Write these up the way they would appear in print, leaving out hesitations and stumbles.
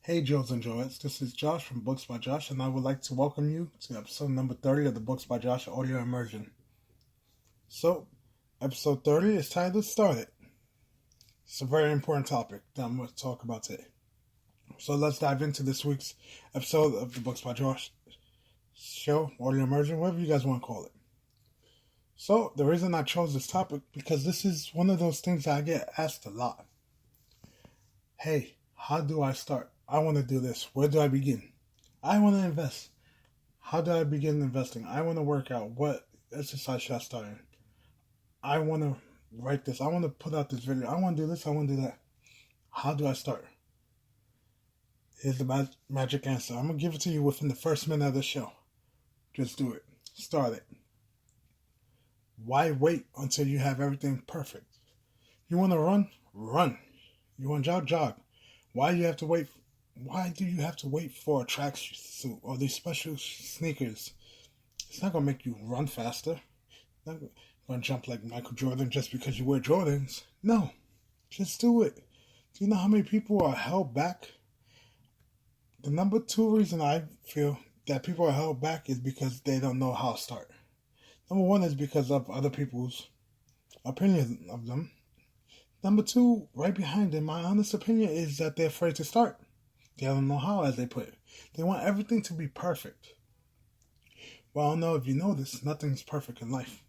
Hey, Joes and Joettes, this is Josh from Books by Josh, and I would like to welcome you to episode number 30 of the Books by Josh audio immersion. So, episode 30 is titled Start It. It's a very important topic that I'm going to talk about today. So, let's dive into this week's episode of the Books by Josh show, audio immersion, whatever you guys want to call it. So, the reason I chose this topic, because this is one of those things that I get asked a lot. Hey, how do I start? I want to do this. Where do I begin? I want to invest. How do I begin investing? I want to work out. What exercise should I start in? I want to write this. I want to put out this video. I want to do this. I want to do that. How do I start? Here's the magic answer. I'm going to give it to you within the first minute of the show. Just do it. Start it. Why wait until you have everything perfect? You want to run? Run. You want to jog? Jog. Why do you have to wait for a tracksuit or these special sneakers? It's not going to make you run faster. It's not going to jump like Michael Jordan just because you wear Jordans. No. Just do it. Do you know how many people are held back? The number 2 reason I feel that people are held back is because they don't know how to start. Number 1 is because of other people's opinion of them. Number 2, right behind it, my honest opinion is that they're afraid to start. They don't know how, as they put it. They want everything to be perfect. Well, I don't know if you know this, nothing's perfect in life.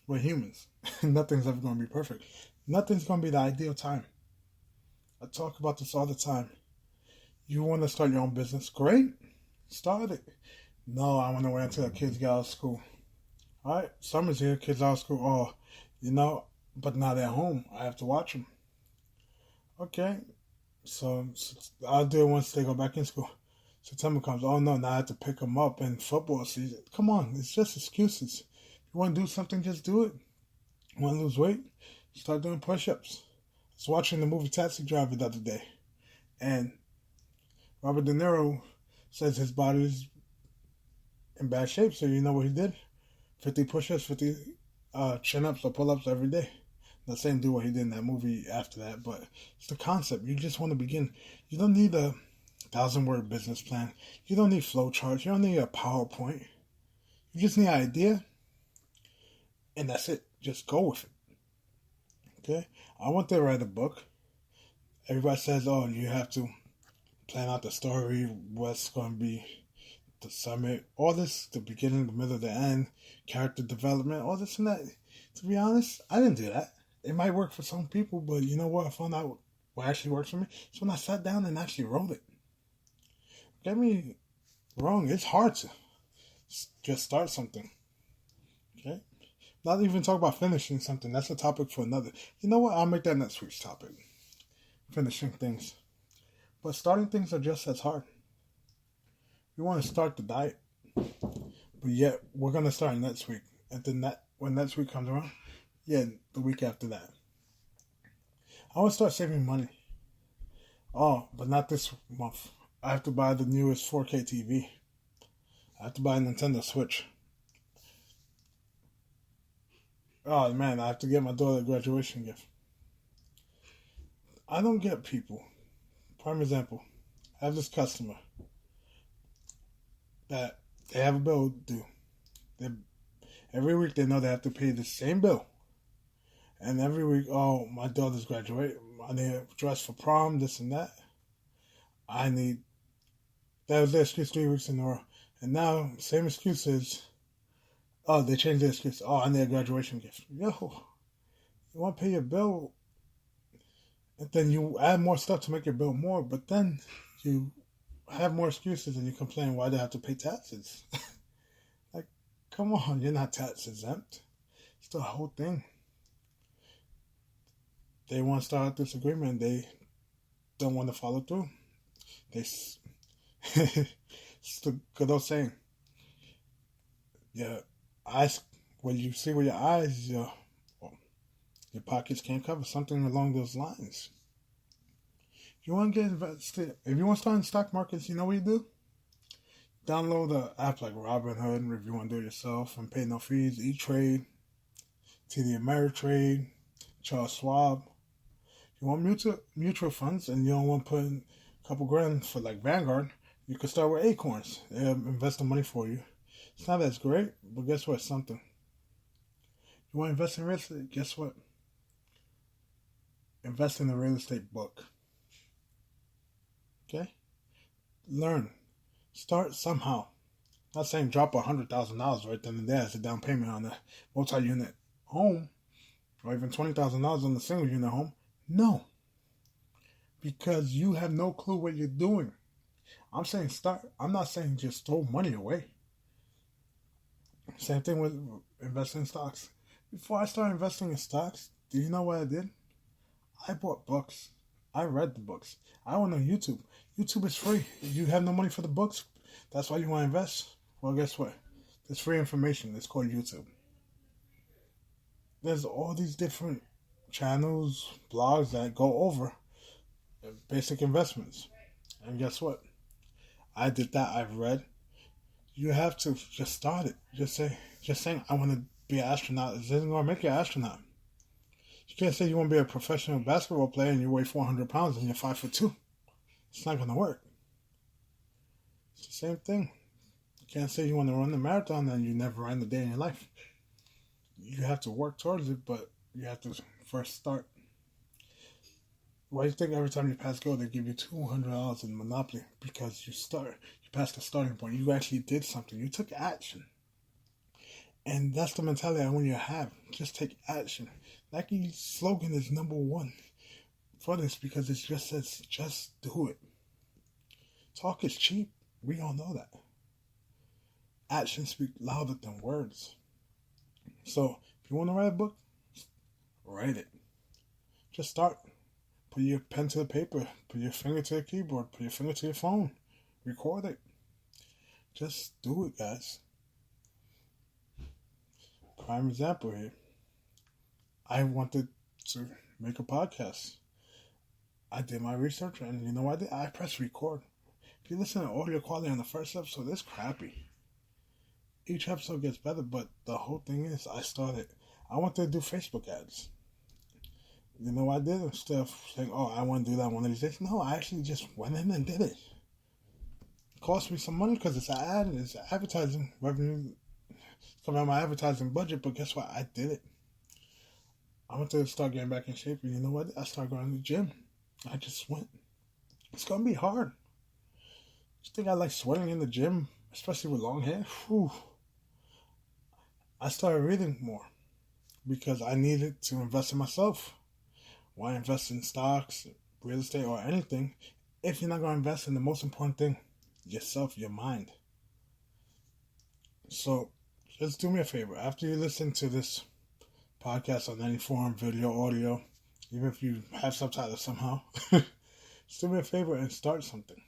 We're humans. Nothing's ever going to be perfect. Nothing's going to be the ideal time. I talk about this all the time. You want to start your own business? Great. Start it. No, I want to wait until the kids get out of school. All right, summer's here, kids out of school. But not at home. I have to watch them. Okay, so I'll do it once they go back in school. September comes. Oh no, now I have to pick them up in football season. Come on, it's just excuses. If you want to do something, just do it. You want to lose weight? Start doing push-ups. I was watching the movie Taxi Driver the other day, and Robert De Niro says his body's in bad shape. So you know what he did? 50 push-ups, 50 chin-ups or pull-ups every day. Not saying do what he did in that movie after that, but it's the concept. You just want to begin. You don't need a 1,000-word business plan. You don't need flow charts. You don't need a PowerPoint. You just need an idea, and that's it. Just go with it. Okay? I want to write a book. Everybody says, oh, you have to plan out the story, what's going to be the summit, all this, the beginning, the middle, the end, character development, all this and that. To be honest, I didn't do that. It might work for some people, but you know what? I found out what actually works for me. So when I sat down and actually wrote it. Get me wrong, it's hard to just start something. Okay? Not even talk about finishing something. That's a topic for another. You know what? I'll make that next week's topic. Finishing things. But starting things are just as hard. You want to start the diet, but yet we're going to start next week. And then when next week comes around, the week after that. I want to start saving money. Oh, but not this month. I have to buy the newest 4K TV. I have to buy a Nintendo Switch. Oh man, I have to get my daughter a graduation gift. I don't get people. Prime example, I have this customer that they have a bill due. Every week they know they have to pay the same bill. And every week, oh, my daughter's graduating. I need a dress for prom, this and that. That was their excuse 3 weeks in a row. And now, same excuse is, oh, they changed their excuse. Oh, I need a graduation gift. Yo, you want to pay your bill, and then you add more stuff to make your bill more, but then you have more excuses and you complain why they have to pay taxes. Like, come on, you're not tax exempt. It's the whole thing. They want to start this agreement. They don't want to follow through. It's the good old saying. Your eyes, when you see with your eyes, your pockets can't cover. Something along those lines. If you want to get invested, if you want to start in stock markets, you know what you do? Download an app like Robinhood if you want to do it yourself and pay no fees. E-Trade, TD Ameritrade, Charles Schwab. You want mutual funds and you don't want to put in a couple grand for like Vanguard, you could start with Acorns. They'll invest the money for you. It's not as great, but guess what? It's something. You want to invest in real estate? Guess what? Invest in a real estate book. Okay? Learn. Start somehow. Not saying drop $100,000 right then and there as a down payment on a multi-unit home, or even $20,000 on the single unit home. No. Because you have no clue what you're doing. I'm saying start. I'm not saying just throw money away. Same thing with investing in stocks. Before I started investing in stocks, do you know what I did? I bought books. I read the books. I went on YouTube. YouTube is free. If you have no money for the books, that's why you want to invest. Well, guess what? There's free information. It's called YouTube. There's all these different channels, blogs that go over basic investments. And guess what? I did that. I've read. You have to just start it. Just saying I want to be an astronaut isn't going to make you an astronaut. You can't say you want to be a professional basketball player and you weigh 400 pounds and you're 5'2". It's not going to work. It's the same thing. You can't say you want to run the marathon and you never ran a day in your life. You have to work towards it, but you have to first start. Why do you think every time you pass go, they give you $200 in Monopoly? Because you passed the starting point. You actually did something. You took action. And that's the mentality I want you to have. Just take action. Nike's slogan is #1 for this because it just says, just do it. Talk is cheap. We all know that. Actions speak louder than words. So, if you want to write a book, write it. Just start. Put your pen to the paper. Put your finger to the keyboard. Put your finger to your phone. Record it. Just do it, guys. Prime example here. I wanted to make a podcast. I did my research, and you know what I did? I pressed record. If you listen to audio quality on the first episode, it's crappy. Each episode gets better, but the whole thing is, I wanted to do Facebook ads. You know what I did? Instead of saying, I want to do that one of these days. No, I actually just went in and did it. It cost me some money because it's an ad, it's advertising revenue. It's coming out of my advertising budget, but guess what? I did it. I want to start getting back in shape, and you know what? I started going to the gym. I just went. It's going to be hard. You think I like sweating in the gym, especially with long hair? Whew. I started reading more because I needed to invest in myself. Why invest in stocks, real estate, or anything if you're not going to invest in the most important thing, yourself, your mind? So, just do me a favor. After you listen to this podcast on any form, video, audio, even if you have subtitles somehow, just do me a favor and start something.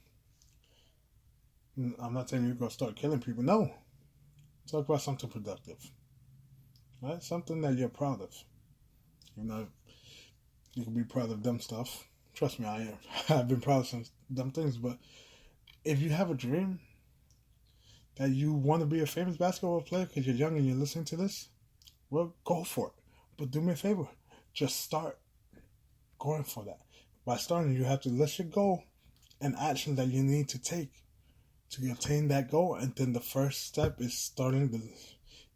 I'm not saying you're going to start killing people. No. Talk about something productive. Right? Something that you're proud of. You can be proud of dumb stuff. Trust me, I am. I've been proud of some dumb things, but if you have a dream that you want to be a famous basketball player because you're young and you're listening to this, well, go for it. But do me a favor. Just start going for that. By starting, you have to list your goal and actions that you need to take to attain that goal. And then the first step is starting the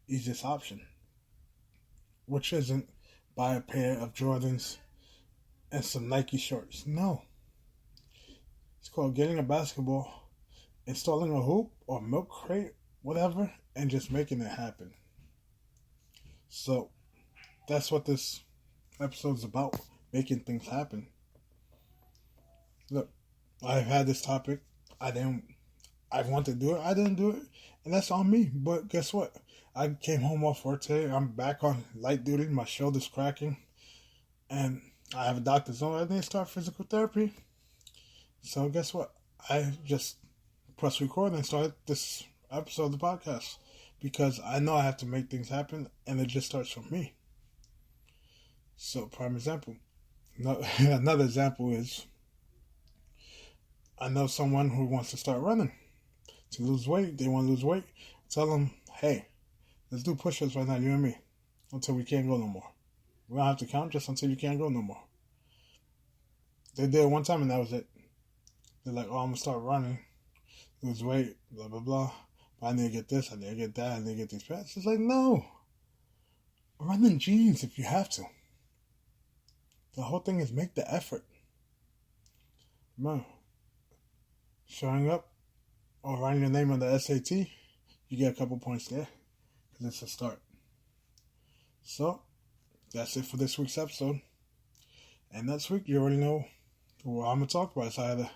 easiest option, which isn't buy a pair of Jordans and some Nike shorts. No. It's called getting a basketball, installing a hoop or milk crate, whatever, and just making it happen. So, that's what this episode is about, making things happen. Look, I've had this topic. I wanted to do it. I didn't do it. And that's on me. But guess what? I came home off work today. I'm back on light duty. My shoulder's cracking. And I have a doctor's note. I need to start physical therapy. So guess what? I just pressed record and started this episode of the podcast. Because I know I have to make things happen. And it just starts from me. So, prime example. Another example is, I know someone who wants to start running. To lose weight, they want to lose weight. Tell them, hey, let's do push-ups right now, you and me, until we can't go no more. We don't have to count, just until you can't go no more. They did it one time and that was it. They're like, oh, I'm gonna start running, lose weight, blah blah blah. But I need to get this, I need to get that, I need to get these pants. It's like, no, run in jeans if you have to. The whole thing is make the effort. Man, showing up or writing your name on the SAT, you get a couple points there because it's a start. So that's it for this week's episode. And next week, you already know what I'm gonna talk about. It's either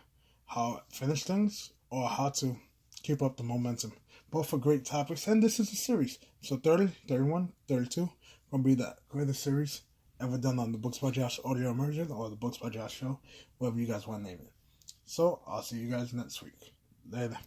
how to finish things or how to keep up the momentum. Both are great topics, and this is a series. So 30, 31, 32 gonna be the greatest series ever done on the Books by Josh audio immersion or the Books by Josh show, whatever you guys want to name it. So I'll see you guys next week. Later.